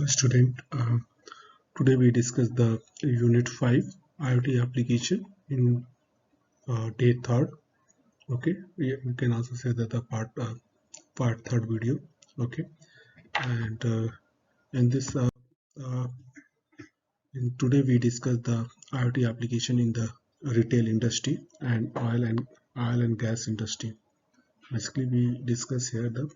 Student, today we discuss the Unit 5 IoT application in day 3rd. Okay, we can also say that the part 3rd video. Okay, and in this uh, today we discuss the IoT application in the retail industry and oil and gas industry. Basically, we discuss here the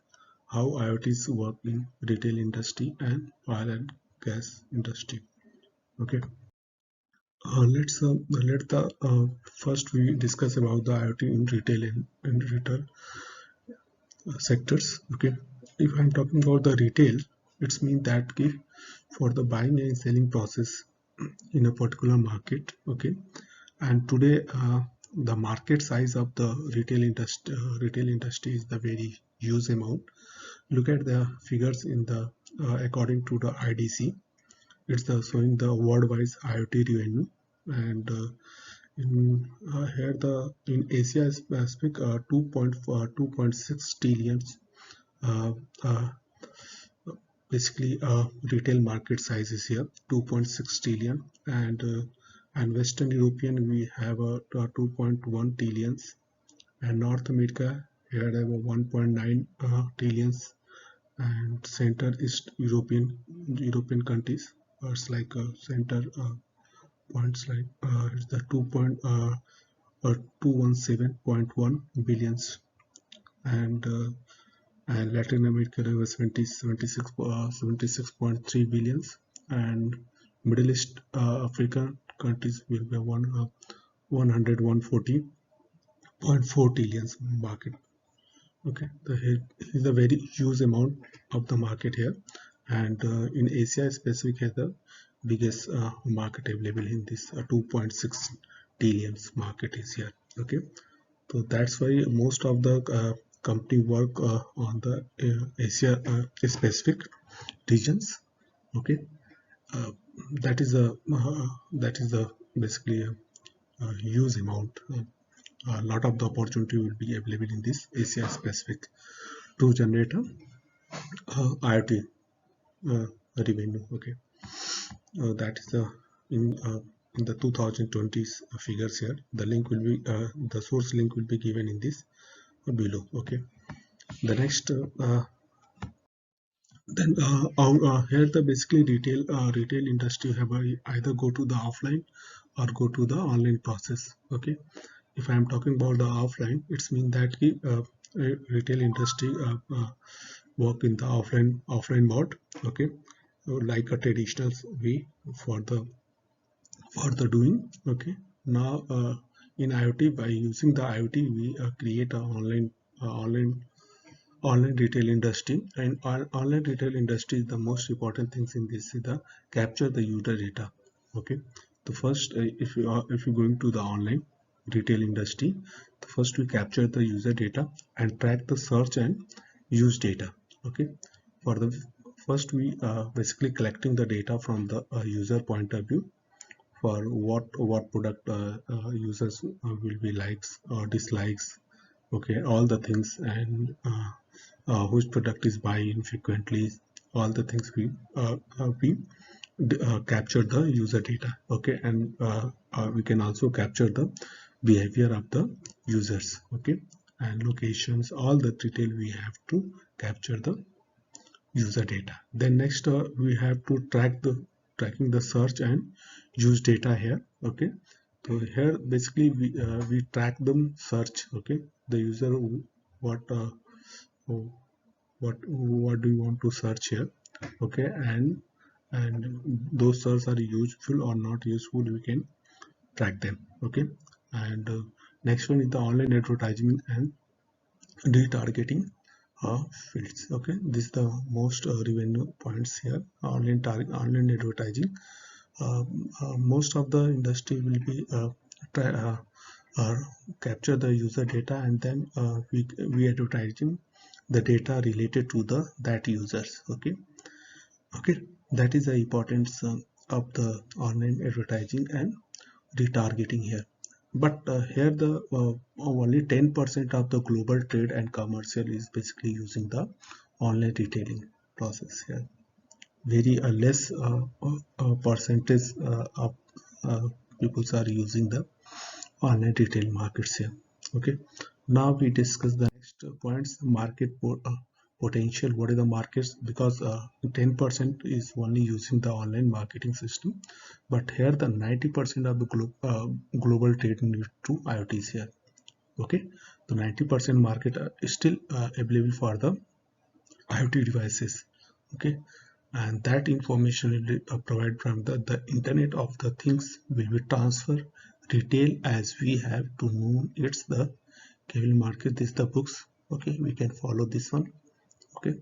how IoTs work in retail industry and oil and gas industry. Okay. Let the first we discuss about the IoT in retail sectors. Okay, if I'm talking about the retail, it's mean that for the buying and selling process in a particular market. Okay, and today the market size of the retail industry is the very huge amount. Look at the figures in the according to the IDC. It's showing the worldwide IoT revenue, and here the in Asia Pacific 2.6 trillion uh, uh, basically retail market size is here 2.6 trillion, and Western European we have a 2.1 trillions, and North America here have a 1.9 trillions, and Center East European countries it's like center points like it's the 217.1 billions, and Latin America was 76.3 billions, and Middle East African countries will be 140.4 trillions market. Okay, here is a very huge amount of the market here, and in Asia Pacific has the biggest market available in this 2.6 trillions market is here. Okay, so that's why most of the company work on the Asia specific regions. Okay, uh, that is a basically a huge amount. A lot of the opportunity will be available in this Asia Pacific to generate a IoT revenue. Okay, that is in the 2020s figures here. The link will be the source link will be given in this below. Okay, the next then here the basically retail industry have either go to the offline or go to the online process. Okay, if I am talking about the offline, it's mean that retail industry work in the offline mode. Okay, like a traditional way for the doing. Okay, now in IoT, by using the IoT we create a online retail industry, and online retail industry is the most important things in this is the capture the user data. Okay, the first if you're going to the online retail industry, the first we capture the user data and track the search and use data. Okay, for the first we basically collecting the data from the user point of view for what product users will be likes or dislikes. Okay, all the things, and which product is buying frequently, all the things we capture the user data. Okay, and we can also capture the behavior of the users. Okay, and locations, all the detail we have to capture the user data. Then next we have to tracking the search and use data here. Okay, so here basically we track them search. Okay, the user what what do you want to search here. Okay, and those searches are useful or not useful, we can track them. Okay, and next one is the online advertising and retargeting fields. Okay, this is the most revenue points here. Online advertising, most of the industry will be try, uh, capture the user data, and then we advertising the data related to that users. Okay, that is the importance of the online advertising and retargeting here. But here the only 10% of the global trade and commercial is basically using the online retailing process here. Very less percentage of people are using the online retail markets here. Okay, now we discuss the next points. Market potential. What are the markets? Because 10% is only using the online marketing system, but here the 90% of the global trade need to IoTs here. Okay, the 90% market is still available for the IoT devices. Okay, and that information will be provided from the Internet of the Things will be transferred retail as we have to know it's the cable market. This is the books. Okay, we can follow this one. Okay,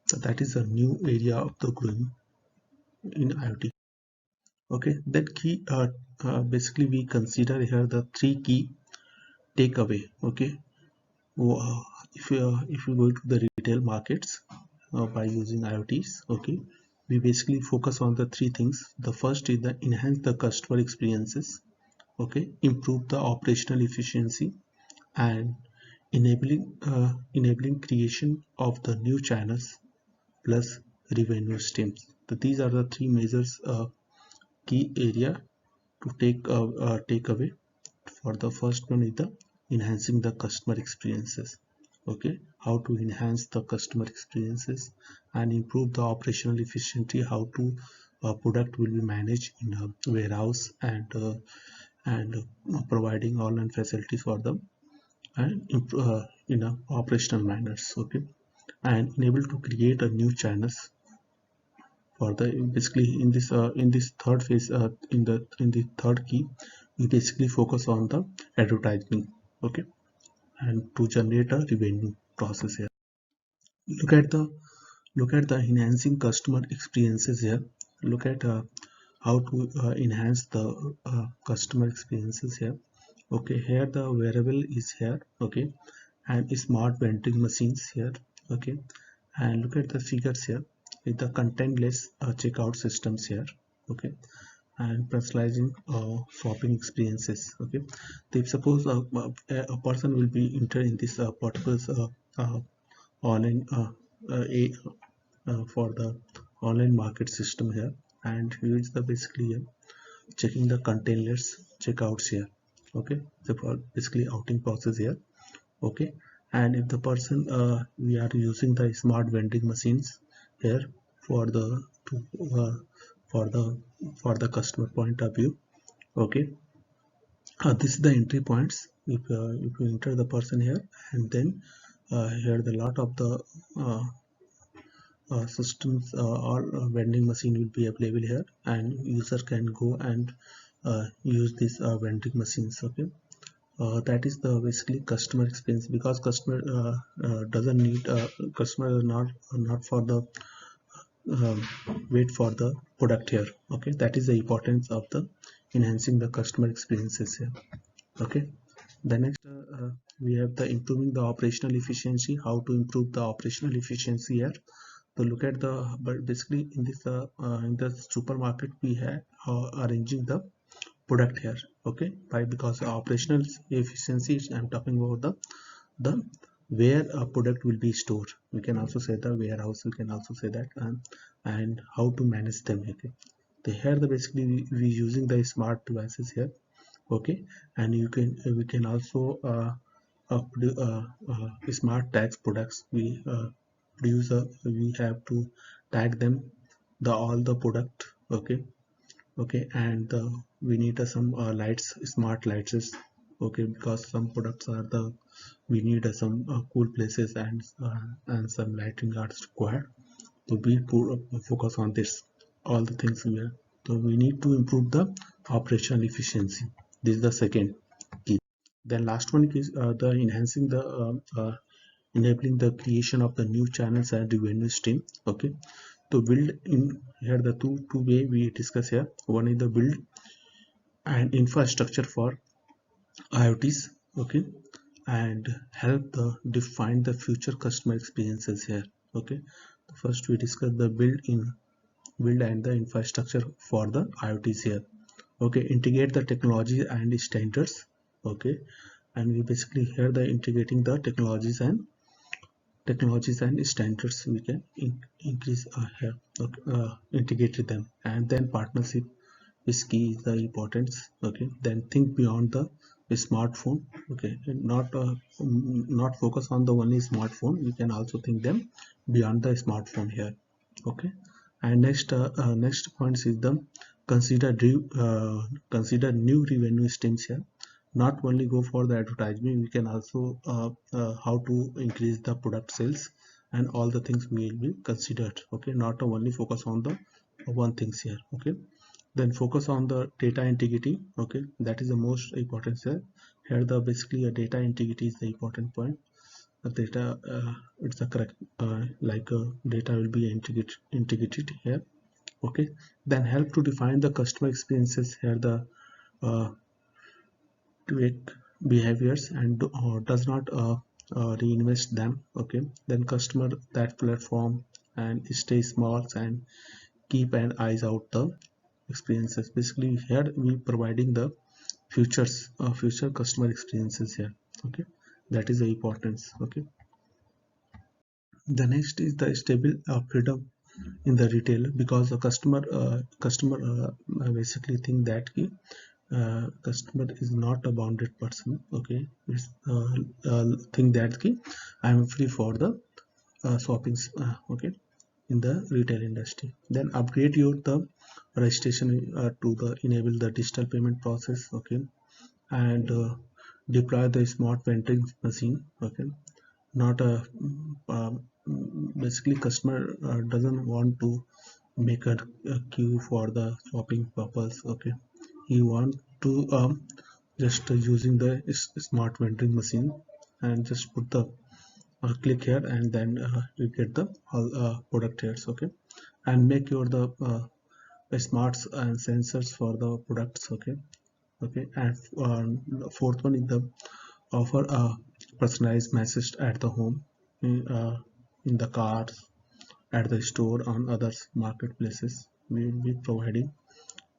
so that is a new area of the growing in IoT. Okay, that key basically we consider here the three key takeaway. Okay, if you go to the retail markets by using IoTs, okay, we basically focus on the three things. The first is the enhance the customer experiences, okay, improve the operational efficiency, and enabling creation of the new channels plus revenue streams. So these are the three measures key area to take away. For the first one is the enhancing the customer experiences. Okay, how to enhance the customer experiences and improve the operational efficiency, how to product will be managed in a warehouse and providing online facilities for them and in a operational manners. Okay, and enable to create a new channels for the basically in this third phase in the third key we basically focus on the advertising. Okay, and to generate a revenue process here. Look at the enhancing customer experiences here. Look at how to enhance the customer experiences here. Okay, here the wearable is here. Okay, and smart vending machines here. Okay, and look at the figures here with the contentless checkout systems here. Okay, and personalizing shopping experiences. Okay, if suppose a person will be entered in this particular online for the online market system here, and here is the basically checking the containers checkouts here. Okay, the basically outing process here. Okay, and if the person we are using the smart vending machines here for the to for the customer point of view. Okay, this is the entry points. If you enter the person here, and then here the lot of the systems or vending machine will be available here, and user can go and use these vending machines. Okay, that is the basically customer experience, because customer doesn't need customer not for the wait for the product here. Okay, that is the importance of the enhancing the customer experiences here. Okay, the next we have the improving the operational efficiency. How to improve the operational efficiency here? So look at the but basically in this in the supermarket we have arranging the product here. Okay, why? Because operational efficiency is, I'm talking about the where a product will be stored. We can also say the warehouse, we can also say that, and how to manage them. Okay, they here the basically we using the smart devices here. Okay, and you can we can also smart tags products. We produce we have to tag them the all the product. Okay, okay, and we need some lights, smart lights is okay, because some products are the we need some cool places and some lighting are required to be focus on this all the things here. So we need to improve the operational efficiency. This is the second key. Then last one is the enhancing the enabling the creation of the new channels and revenue stream. Okay, to build in here the two way we discuss here. One is the build and infrastructure for IoTs. Okay, and help the define the future customer experiences here. Okay, first we discuss the build and the infrastructure for the IoTs here. Okay, integrate the technology and standards. Okay, and we basically here the integrating the technologies and standards we can increase here. Okay, integrate them. And then partnership is key, is the importance. Okay, then think beyond the smartphone. Okay, and not focus on the only smartphone, we can also think them beyond the smartphone here. Okay, and next points is the consider new revenue streams here. Not only go for the advertisement, we can also how to increase the product sales, and all the things will be considered. Okay, not only focus on the one things here. Okay, then focus on the data integrity. Okay, that is the most important here. Here the basically a data integrity is the important point. The data it's the correct data will be integrated here. Okay, then help to define the customer experiences here, the uh, tweak behaviors and does not reinvest them. Okay, then customer that platform and stay small and keep an eyes out the experiences. Basically here we providing the future customer experiences here. Okay, that is the importance. Okay, the next is the stable freedom in the retail, because the customer basically think that customer is not a bounded person. Okay, it's think that I am free for the shopping. Okay, in the retail industry, then upgrade your the registration to the enable the digital payment process. Okay, and deploy the smart vending machine. Okay, not a basically customer doesn't want to make a queue for the shopping purpose. Okay, he want to just using the smart vending machine, and just put the click here, and then you get the product here. Okay, and make your the smarts and sensors for the products. Okay, okay, and fourth one is the offer a personalized message at the home, in the cars, at the store, on other marketplaces. We will be providing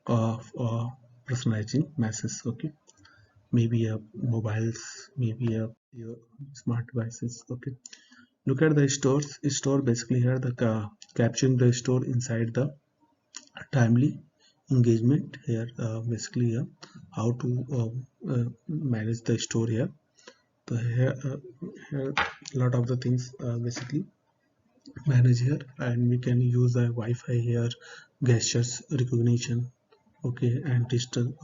personalizing message. Okay, maybe a mobiles, maybe a your smart devices. Okay, look at the store basically here the capturing the store inside the timely engagement here. Basically how to manage the store here. So here a lot of the things basically manage here, and we can use the Wi-Fi here, gestures recognition. Okay, and digital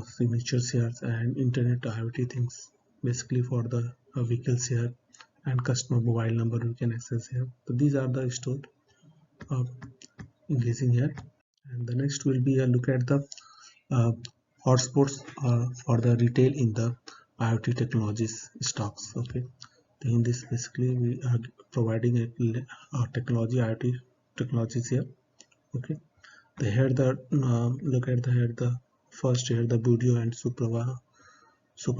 signatures here, and internet IoT things basically for the vehicles here, and customer mobile number we can access here. So these are the stored uh, engaging here. And the next will be a look at the uh, hotspots for the retail in the IoT technologies stocks. Okay, in this basically we are providing a technology IoT technologies here. Okay, they had the look at the here the first here the video and super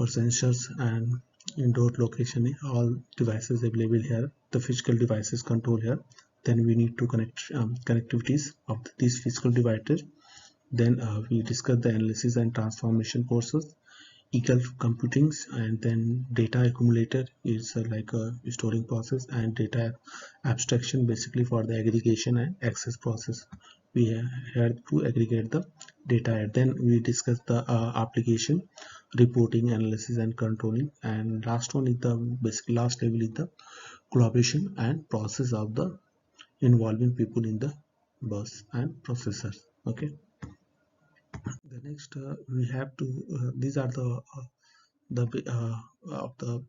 sensors and indoor location, all devices available here, the physical devices control here. Then we need to connect connectivities of these physical devices. Then we discuss the analysis and transformation courses, equal computing, and then data accumulator is like a storing process, and data abstraction basically for the aggregation and access process. We had to aggregate the data, and then we discuss the application reporting, analysis and controlling. And last one is the basic last level is the collaboration and process of the involving people in the bus and processors. Okay, the next we have to these are the of the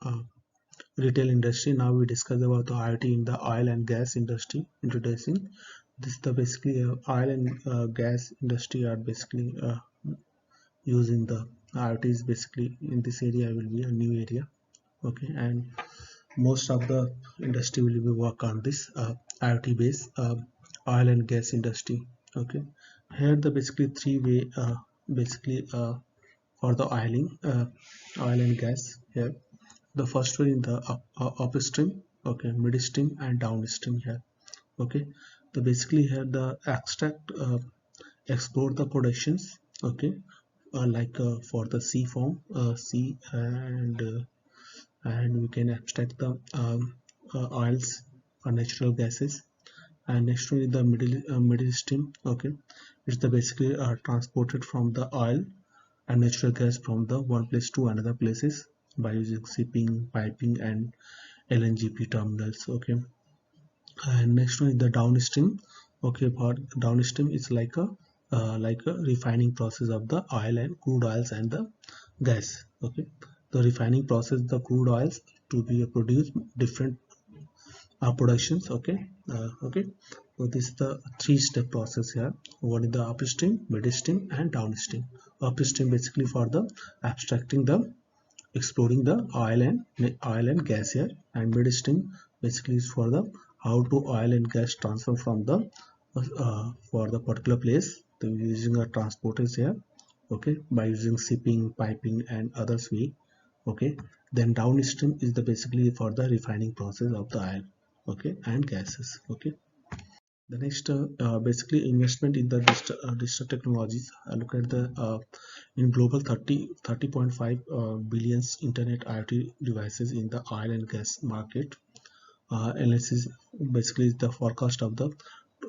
uh, retail industry. Now we discuss about the IoT in the oil and gas industry. Introducing this, the basically oil and gas industry are basically using the IoT is basically in this area will be a new area. Okay, and most of the industry will be work on this IoT based oil and gas industry. Okay, here the basically three way basically for the oil and gas here. The first one in the upstream. Okay, midstream and downstream here. Okay, the basically here the extract explore the productions, okay, like for the C form, C, and we can abstract the oils or natural gases. And next one is the middle stream, okay. It's the basically transported from the oil and natural gas from the one place to another places by using shipping, piping, and LNGP terminals, okay. And next one is the downstream, okay. For downstream is like a refining process of the oil and crude oils and the gas, okay. The refining process the crude oils to be produced different productions, okay. Okay, so this is the three-step process here. What is the upstream, midstream, and downstream? Upstream basically for the abstracting the exploring the oil and gas here, and midstream basically is for the how to oil and gas transfer from the for the particular place to using a transporters here, okay, by using shipping, piping, and others way, okay. Then downstream is the basically for the refining process of the oil, okay, and gases, okay. The next basically investment in the digital technologies. Look at the in global 30.5 billions internet IoT devices in the oil and gas market. Analysis basically is the forecast of the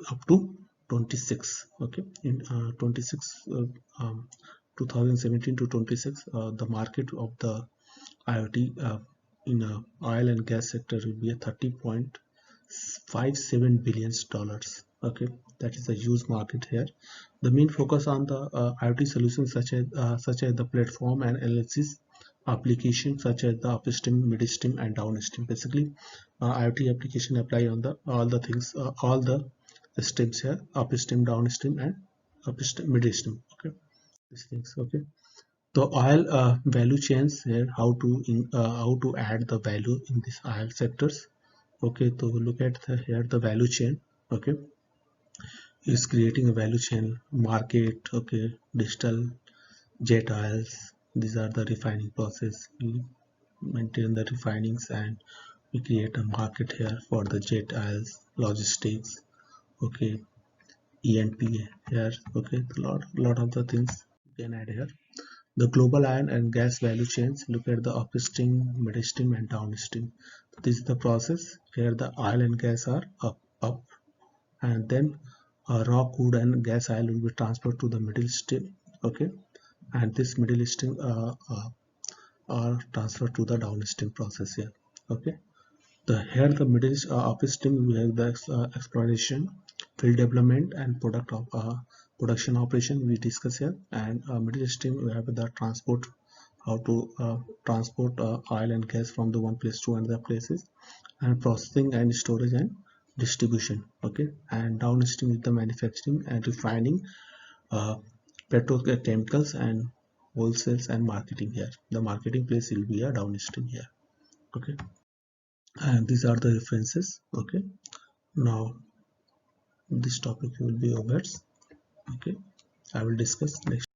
up to 26, okay. In 2017 to 26, the market of the IoT in oil and gas sector will be a 30.57 billions dollars, okay. That is a huge market here. The main focus on the IoT solutions such as the platform and analysis application such as the upstream, midstream, and downstream. Basically IoT application apply on the all the things, all the streams here: upstream, downstream, and upstream, midstream, okay. These things, okay. The oil value chains here, how to add the value in this oil sectors, okay. So look at here the value chain, okay. Is creating a value chain market, okay. Digital jet oils, these are the refining process. We maintain the refinings and we create a market here for the jet oils, logistics, okay. E&P here, okay. A lot of the things you can add here. The global oil and gas value chains, look at the upstream, midstream, and downstream. This is the process where the oil and gas are up, and then raw crude and gas oil will be transferred to the middle stream, okay. And this middle stream are transferred to the downstream process here, okay. Here the middle upstream we have the exploration, field development, and production operation we discuss here, and middle stream we have the transport, how to transport oil and gas from the one place to another places, and processing and storage and distribution, okay. And downstream is the manufacturing and refining, uh, petrochemicals, and wholesales and marketing here. The marketing place will be a downstream here, okay. And these are the references, okay. Now this topic will be over, okay. I will discuss next.